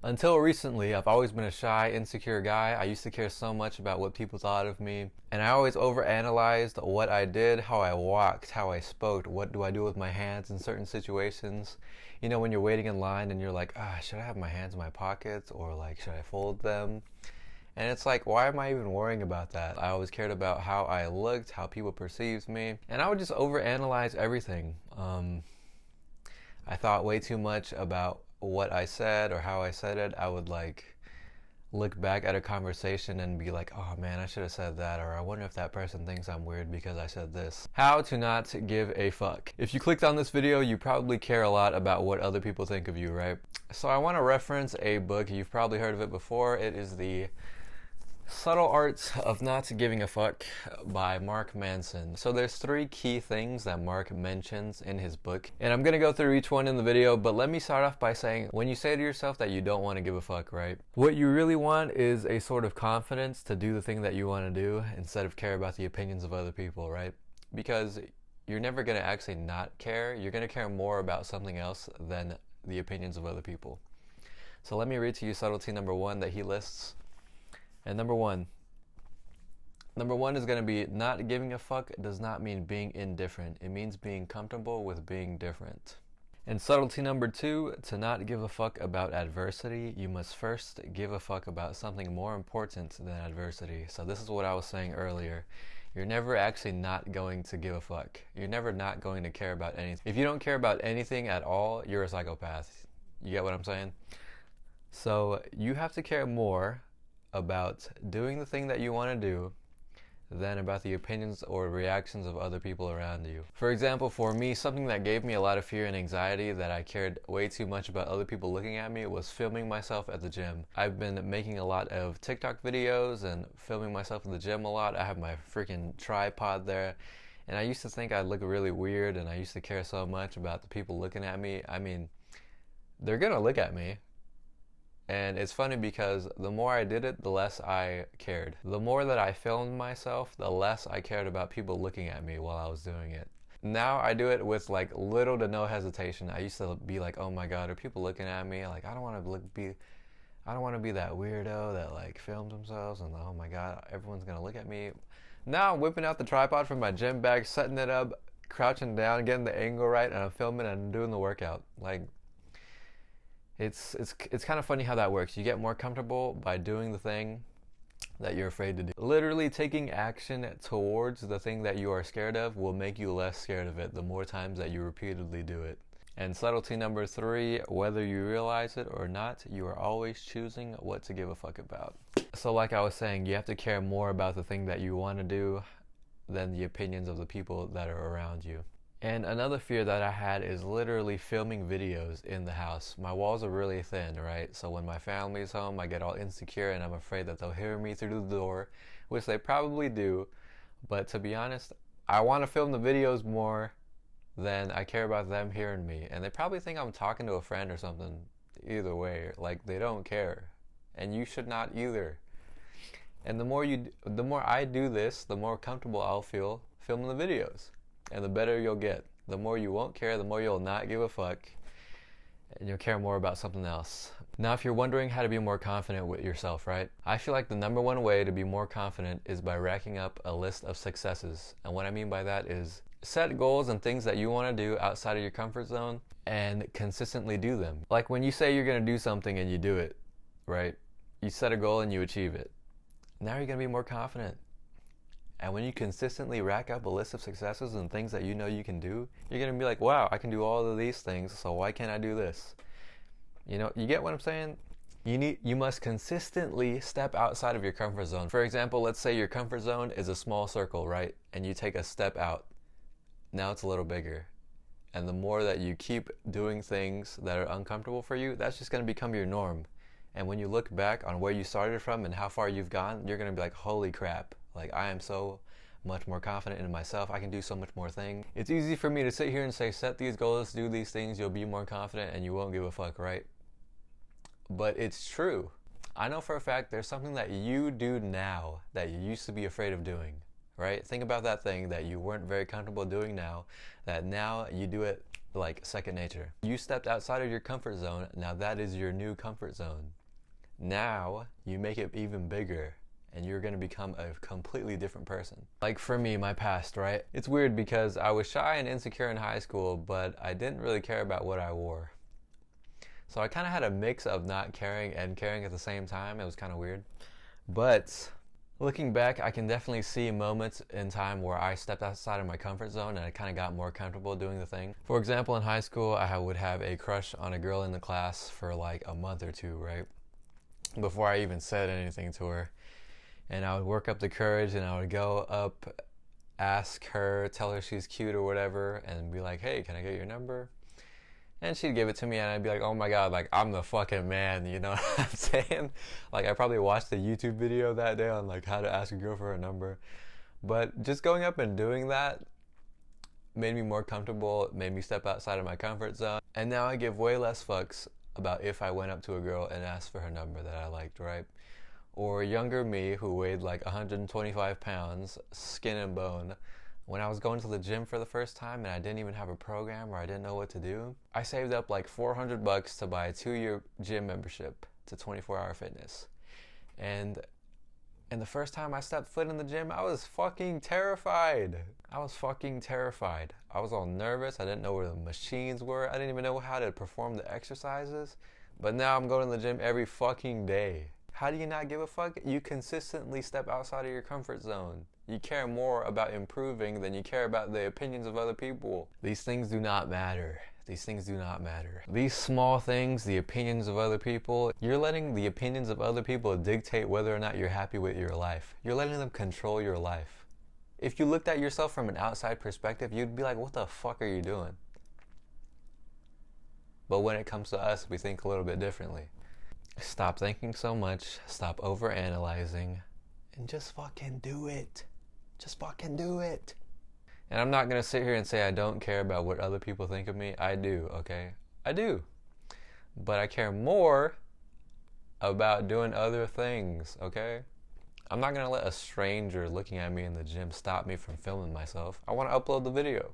Until recently, I've always been a shy, insecure guy. I used to care so much about what people thought of me. And I always overanalyzed what I did, how I walked, how I spoke, what do I do with my hands in certain situations. You know, when you're waiting in line and you're like, should I have my hands in my pockets or like, should I fold them? And it's like, why am I even worrying about that? I always cared about how I looked, how people perceived me. And I would just overanalyze everything. I thought way too much about what I said or how I said it. I would like look back at a conversation and be like, oh man, I should have said that, or I wonder if that person thinks I'm weird because I said this. How to not give a fuck. If you clicked on this video, you probably care a lot about what other people think of you, right? So I want to reference a book. You've probably heard of it before. It is the Subtle Art of Not Giving a Fuck by Mark Manson. So there's 3 key things that Mark mentions in his book, and I'm gonna go through each one in the video, but let me start off by saying, when you say to yourself that you don't want to give a fuck, right? What you really want is a sort of confidence to do the thing that you want to do instead of care about the opinions of other people, right? Because you're never gonna actually not care. You're gonna care more about something else than the opinions of other people. So let me read to you subtlety number 1 that he lists. And number one is going to be, not giving a fuck does not mean being indifferent. It means being comfortable with being different. And subtlety number 2, to not give a fuck about adversity, you must first give a fuck about something more important than adversity. So this is what I was saying earlier. You're never actually not going to give a fuck. You're never not going to care about anything. If you don't care about anything at all, you're a psychopath. You get what I'm saying? So you have to care more about doing the thing that you want to do than about the opinions or reactions of other people around you. For example, for me, something that gave me a lot of fear and anxiety that I cared way too much about other people looking at me was filming myself at the gym. I've been making a lot of TikTok videos and filming myself at the gym a lot. I have my freaking tripod there, and I used to think I'd look really weird, and I used to care so much about the people looking at me. I mean, they're gonna look at me. And it's funny because the more I did it, the less I cared. The more that I filmed myself, the less I cared about people looking at me while I was doing it. Now I do it with like little to no hesitation. I used to be like, oh my god, are people looking at me? Like, I don't want to be that weirdo that like films themselves and oh my god, everyone's gonna look at me. Now I'm whipping out the tripod from my gym bag, setting it up, crouching down, getting the angle right, and I'm filming and I'm doing the workout. Like, it's kind of funny how that works. You get more comfortable by doing the thing that you're afraid to do. Literally taking action towards the thing that you are scared of will make you less scared of it the more times that you repeatedly do it. And subtlety number 3, whether you realize it or not, you are always choosing what to give a fuck about. So like I was saying, you have to care more about the thing that you want to do than the opinions of the people that are around you. And another fear that I had is literally filming videos in the house. My walls are really thin, right? So when my family's home, I get all insecure and I'm afraid that they'll hear me through the door, which they probably do. But to be honest, I want to film the videos more than I care about them hearing me. And they probably think I'm talking to a friend or something. Either way, like, they don't care. And you should not either. And the more I do this, the more comfortable I'll feel filming the videos. And the better you'll get. The more you won't care, the more you'll not give a fuck, and you'll care more about something else. Now, if you're wondering how to be more confident with yourself, right? I feel like the number 1 way to be more confident is by racking up a list of successes. And what I mean by that is set goals and things that you want to do outside of your comfort zone and consistently do them. Like when you say you're going to do something and you do it, right? You set a goal and you achieve it. Now you're going to be more confident. And when you consistently rack up a list of successes and things that you know you can do, you're going to be like, wow, I can do all of these things, so why can't I do this? You know, you get what I'm saying? You must consistently step outside of your comfort zone. For example, let's say your comfort zone is a small circle, right? And you take a step out. Now it's a little bigger. And the more that you keep doing things that are uncomfortable for you, that's just going to become your norm. And when you look back on where you started from and how far you've gone, you're going to be like, holy crap. Like, I am so much more confident in myself. I can do so much more things. It's easy for me to sit here and say, set these goals, do these things, you'll be more confident and you won't give a fuck, right? But it's true. I know for a fact there's something that you do now that you used to be afraid of doing, right? Think about that thing that you weren't very comfortable doing now, that now you do it like second nature. You stepped outside of your comfort zone. Now that is your new comfort zone. Now you make it even bigger, and you're gonna become a completely different person. Like for me, my past, right? It's weird because I was shy and insecure in high school, but I didn't really care about what I wore. So I kind of had a mix of not caring and caring at the same time. It was kind of weird. But looking back, I can definitely see moments in time where I stepped outside of my comfort zone and I kind of got more comfortable doing the thing. For example, in high school, I would have a crush on a girl in the class for like a month or two, right? Before I even said anything to her. And I would work up the courage and I would go up, ask her, tell her she's cute or whatever, and be like, hey, can I get your number? And she'd give it to me and I'd be like, oh my god, like I'm the fucking man, you know what I'm saying? Like I probably watched a YouTube video that day on like how to ask a girl for a number. But just going up and doing that made me more comfortable, made me step outside of my comfort zone. And now I give way less fucks about if I went up to a girl and asked for her number that I liked, right? Or younger me who weighed like 125 pounds, skin and bone, when I was going to the gym for the first time and I didn't even have a program or I didn't know what to do, I saved up like $400 to buy a 2-year gym membership to 24 Hour Fitness. And the first time I stepped foot in the gym, I was fucking terrified. I was all nervous. I didn't know where the machines were. I didn't even know how to perform the exercises. But now I'm going to the gym every fucking day. How do you not give a fuck? You consistently step outside of your comfort zone. You care more about improving than you care about the opinions of other people. These things do not matter. These things do not matter. These small things, the opinions of other people, you're letting the opinions of other people dictate whether or not you're happy with your life. You're letting them control your life. If you looked at yourself from an outside perspective, you'd be like, what the fuck are you doing? But when it comes to us, we think a little bit differently. Stop thinking so much, stop overanalyzing, and just fucking do it. Just fucking do it. And I'm not gonna sit here and say I don't care about what other people think of me. I do, okay? I do. But I care more about doing other things, okay? I'm not gonna let a stranger looking at me in the gym stop me from filming myself. I wanna upload the video.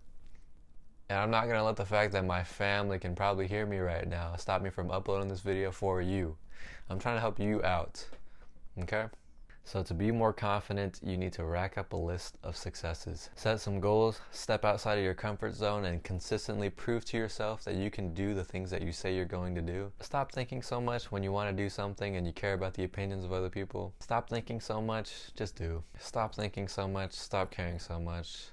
And I'm not gonna let the fact that my family can probably hear me right now stop me from uploading this video for you. I'm trying to help you out, okay? So to be more confident, you need to rack up a list of successes. Set some goals, step outside of your comfort zone, and consistently prove to yourself that you can do the things that you say you're going to do. Stop thinking so much when you want to do something and you care about the opinions of other people. Stop thinking so much, just do. Stop thinking so much, stop caring so much.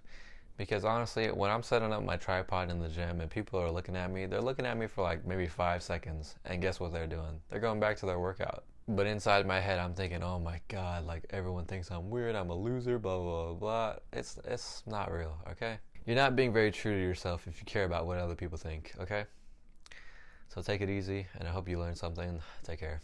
Because honestly, when I'm setting up my tripod in the gym and people are looking at me, they're looking at me for like maybe 5 seconds. And guess what they're doing? They're going back to their workout. But inside my head, I'm thinking, oh my god, like everyone thinks I'm weird, I'm a loser, blah, blah, blah. It's not real, okay? You're not being very true to yourself if you care about what other people think, okay? So take it easy, and I hope you learned something. Take care.